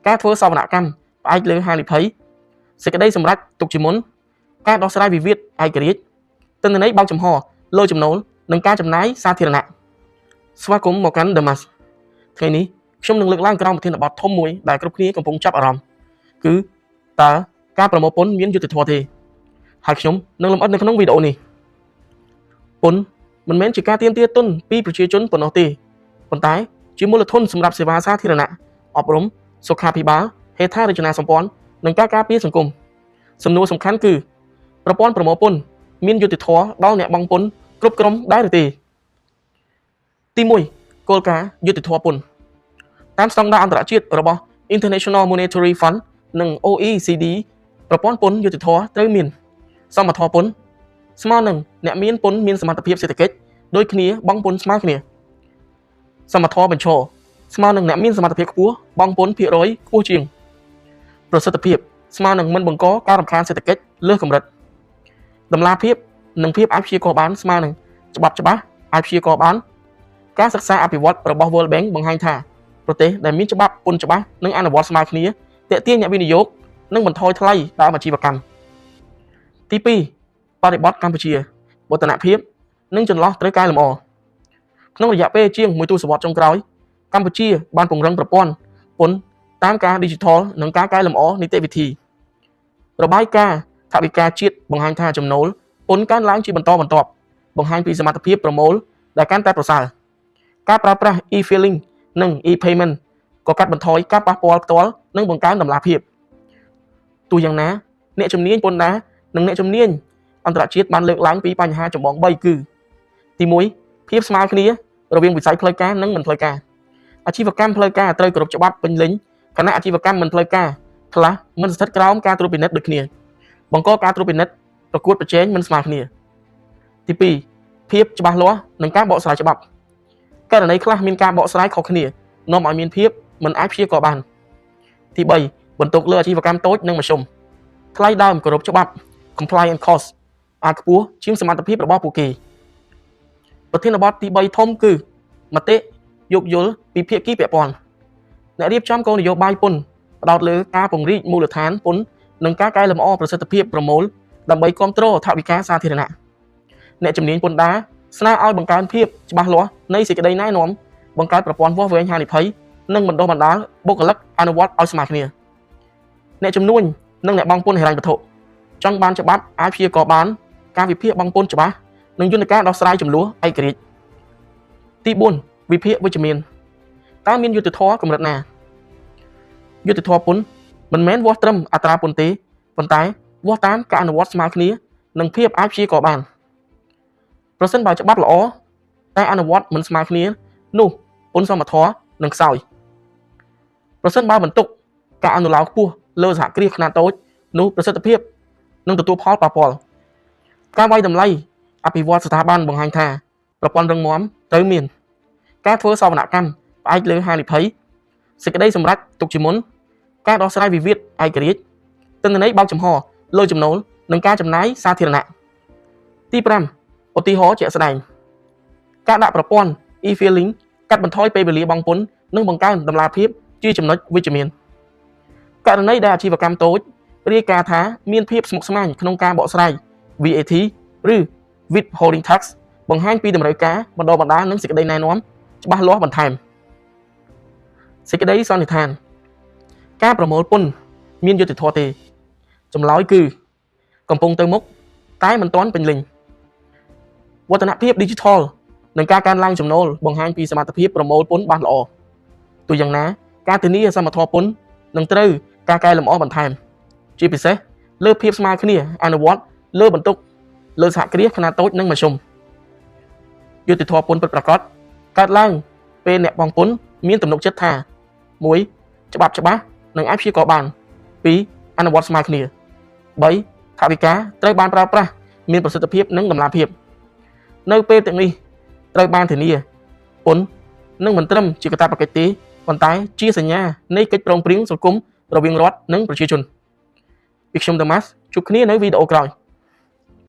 ការធ្វើសវនកម្មផ្អែកលើហានិភ័យសេចក្តីសម្រេចទុកជាមុនការដោះស្រាយវិវាទឯករាជ្យទិន្នន័យបើកចំហលើចំណូលនិងការចំណាយសាធារណៈស្វាគមន៍មកកាន់ The Mask ថ្ងៃនេះខ្ញុំនឹងលើកឡើងក្រោមប្រធានបទធំមួយដែលគ្រប់គ្នាកំពុងចាប់អារម្មណ៍គឺតើការប្រមូលពន្ធមានយុត្តិធម៌ទេហើយខ្ញុំនឹងលម្អិតនៅក្នុងវីដេអូនេះពន្ធមិនមែនជាការទាមទារទុនពីប្រជាជនប៉ុណ្ណោះទេប៉ុន្តែជាមូលធនសម្រាប់សេវាសាធារណៈអប់រំសុខាភិបាលហេដ្ឋារចនាសម្ព័ន្ធនិងការការពារសង្គមសំណួរសំខាន់គឺប្រព័ន្ធប្រមូលពន្ធមានយុត្តិធម៌ដល់អ្នកបង់ពន្ធគ្រប់ក្រុមដែរឬទេទី1គោលការណ៍យុត្តិធម៌ពន្ធតាមស្តង់ដារអន្តរជាតិរបស់ International Monetary Fund និង OECD ប្រព័ន្ធពន្ធយុត្តិធម៌ត្រូវមានសមត្ថភាពពន្ធស្មើនឹងអ្នកមានពន្ធមានសមត្ថភាពសេដ្ឋកិច្ចដូចគ្នាបង់ពន្ធស្មើគ្នាសមត្ថភាពបញ្ឈរស្មើនឹងអ្នកមានសមត្ថភាពខ្ពស់បង់ពន្ធភាគរយខ្ពស់ជាងប្រសិទ្ធភាពស្មើនឹងមិនបង្កការរំខានសេដ្ឋកិច្ចលើសកម្រិតតម្លាភាពនិងភាពអាចព្យាករណ៍បានស្មើនឹងច្បាប់ច្បាស់អាចព្យាករណ៍បានការសិក្សាអភិវឌ្ឍរបស់ World Bank បង្ហាញថាប្រទេសដែលមានច្បាប់ពន្ធច្បាស់និងអនុវត្តស្មើគ្នាទាក់ទាញអ្នកវិនិយោគនិងបន្ថយថ្លៃដល់អាជីវកម្មទី2បរិបទកម្ពុជាវឌ្ឍនភាពនិងចន្លោះត្រូវកែលម្អក្នុងរយៈពេលជាង1ទសវត្សរ៍ចុងក្រោយកម្ពុជាបានពង្រឹងប្រព័ន្ធពន្ធតាមការ Digital និងការកែលម្អនីតិវិធីរបាយការណ៍ថវិកាជាតិបង្ហាញថាចំណូលពន្ធកើនឡើងជាបន្តបន្ទាប់បង្ហាញពីសមត្ថភាពប្រមូលដែលកាន់តែប្រសើរការប្រើប្រាស់ e-filing និង e-payment ក៏កាត់បន្ថយការប៉ះពាល់ផ្ទាល់និងបង្កើនតម្លាភាពទោះយ៉ាងណាអ្នកជំនាញពន្ធដារនិងអ្នកជំនាញអន្តរជាតិបានលើកឡើងពីបញ្ហាចម្បង3គឺទី1ភាពស្មើគ្នារវាងវិស័យផ្លូវការនិងមិនផ្លូវការអាជីវកម្មផ្លូវការត្រូវគោរពច្បាប់ពេញលេញខណៈអាជីវកម្មមិនផ្លូវការខ្លះមិនស្ថិតក្រោមការត្រួតពិនិត្យដូចគ្នាបង្កការត្រួតពិនិត្យប្រកួតប្រជែងមិនស្មើគ្នាទី2ភាពច្បាស់លាស់និងការបកស្រាយច្បាប់ករណីខ្លះមានការបកស្រាយខុសគ្នានាំឲ្យមានភាពមិនអាចព្យាករណ៍បានទី3បន្ទុកលើអាជីវកម្មតូចនិងមធ្យមថ្លៃដើមគោរពច្បាប់ compliance cost អាចខ្ពស់ជាងសមត្ថភាពរបស់ពួកគេប្រធានបទទី3ធំគឺមតិយោគយល់ពីភាគីពាក់ព័ន្ធអ្នករៀបចំគោលនយោបាយពន្ធផ្ដោតលើការពង្រីកមូលដ្ឋានពន្ធនិងការកែលម្អប្រសិទ្ធភាពប្រមូលដើម្បីគ្រប់គ្រងថវិកាសាធារណៈអ្នកជំនាញពន្ធដារស្នើឲ្យបង្កើនភាពច្បាស់លាស់នៃសេចក្តីណែនាំបង្កើតប្រព័ន្ធវាស់វែងហានិភ័យនិងបណ្ដុះបណ្ដាលបុគ្គលិកអនុវត្តឲ្យស្មើគ្នាអ្នកជំនួញនិងអ្នកបង់ពន្ធហិរញ្ញវត្ថុចង់បានច្បាប់អាចព្យាករណ៍បានការវិភាគបង់ពន្ធច្បាស់និងយន្តការដោះស្រាយចំនួនឯករាជ្យទី4វិភាគវិជ្ជមានតើមានយុត្តិធម៌កម្រិតណាយុត្តិធម៌ពន្ធមិនមែនវាស់ត្រឹមអត្រាពន្ធទេប៉ុន្តែវាស់តាមការអនុវត្តស្មើគ្នានិងភាពអាចព្យាករណ៍បានប្រសិនបើច្បាប់ល្អតែអនុវត្តមិនស្មើគ្នានោះពន្ធសមត្ថភាពនឹងខ្សោយប្រសិនបើបន្ទុកការអនុលោមខ្ពស់លើសហគ្រាសខ្នាតតូចនោះប្រសិទ្ធភាពនឹងទទួលផលប៉ះពាល់ការវាយតម្លៃអភិវឌ្ឍស្ថាប័នបង្ហាញថាប្រព័ន្ធរឹងមាំត្រូវមានការធ្វើសវនកម្មផ្អែកលើហានិភ័យសេចក្តីសម្រេចទុកជាមុនការដោះស្រាយវិវាទឯករាជ្យទិន្នន័យបើកចំហលើចំណូលនិងការចំណាយសាធារណៈទី5ឧទាហរណ៍ជាក់ស្ដែងការដាក់ប្រព័ន្ធ e-filing កាត់បន្ថយពេលវេលាបង់ពន្ធនិងបង្កើនតម្លាភាពជាចំណុចវិជ្ជមានករណីដែលអាជីវកម្មតូចរាយការណ៍ថាមានភាពស្មុគស្មាញក្នុងការបកស្រាយ VAT ឬ withholding tax បង្ហាញពីតម្រូវការបណ្ដុះបណ្ដាលនិងសេចក្តីណែនាំច្បាស់លាស់បន្ថែមសេចក្តីសន្និដ្ឋានការប្រមូលពន្ធមានយុត្តិធម៌ទេចម្លើយគឺកំពុងទៅមុខតែមិនទាន់ពេញលេញវឌ្ឍនភាព Digital និងការកើនឡើងចំណូលបង្ហាញពីសមត្ថភាពប្រមូលពន្ធបានល្អទោះយ៉ាងណាការធានាសមត្ថភាពពន្ធនឹងត្រូវការកែលម្អបន្ថែមជាពិសេសលើភាពស្មើគ្នាអនុវត្តលើបន្ទុកលើសហគ្រាសខ្នាតតូចនិងមធ្យមយុត្តិធម៌ពន្ធពិតប្រាកដកើតឡើងពេលអ្នកបង់ពន្ធមានទំនុកចិត្តថា1ច្បាប់ច្បាស់និងអាចព្យាករណ៍បាន2អនុវត្តស្មើគ្នា3ថវិកាត្រូវបានប្រើប្រាស់មានប្រសិទ្ធភាពនិងតម្លាភាពនៅពេលទាំងនេះត្រូវបានធានាពន្ធនឹងមិនត្រឹមជាកាតព្វកិច្ចទេប៉ុន្តែជាសញ្ញានៃកិច្ចព្រមព្រៀងសង្គមរវាងរដ្ឋនិងប្រជាជនពីខ្ញុំ Thomas ជួបគ្នានៅវីដេអូក្រោយ